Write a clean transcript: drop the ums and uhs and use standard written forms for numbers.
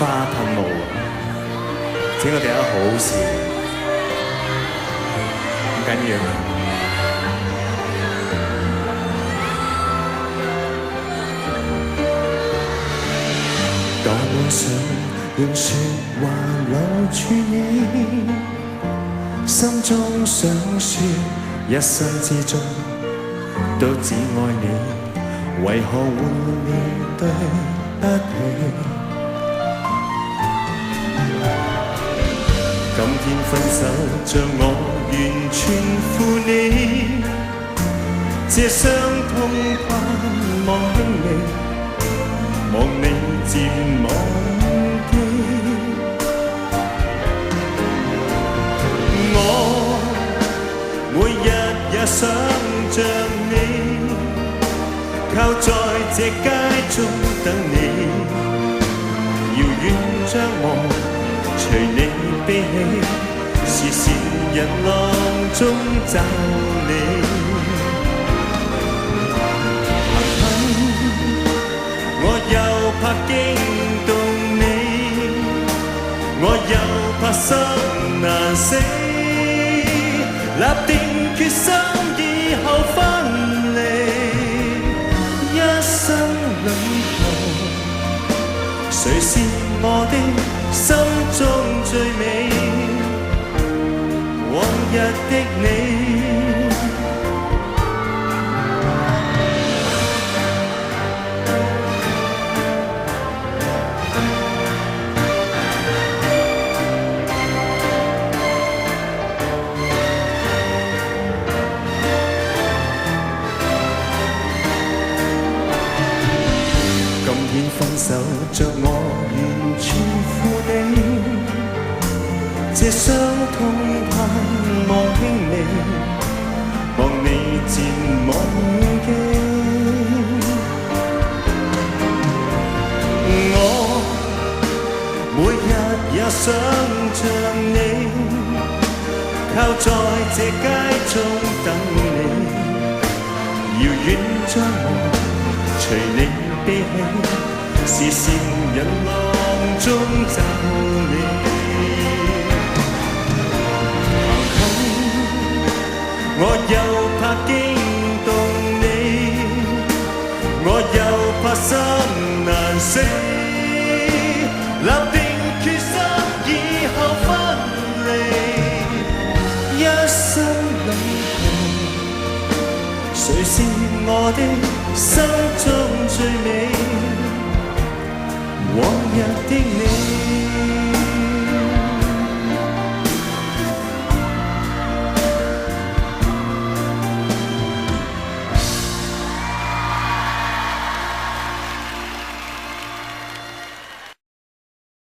花噴霧，整個地下好笑，唔緊要。當我想用説話留住你，心中想説一生之中都只愛你，為何會面對不起？今天分手像我完全負你，這傷痛盼望輕微，望你漸忘記。我每日也想像你，靠在這街中等你，遙遠將我隨你悲喜，視線人浪中找你。我又怕驚動你，我又怕心難死，立定決心以後分離，一生旅途，誰是我的心中最美？往日的你。分手着我完全負你，這傷痛盼望輕微，望你漸忘記。我每日也想像你，靠在這街中等你，遙遠將我隨你悲喜，視線人浪中找你。行近，我又怕驚動你，我又怕心難死，立定決心以後分離，一生旅途，誰是我的心中最美？往日的你。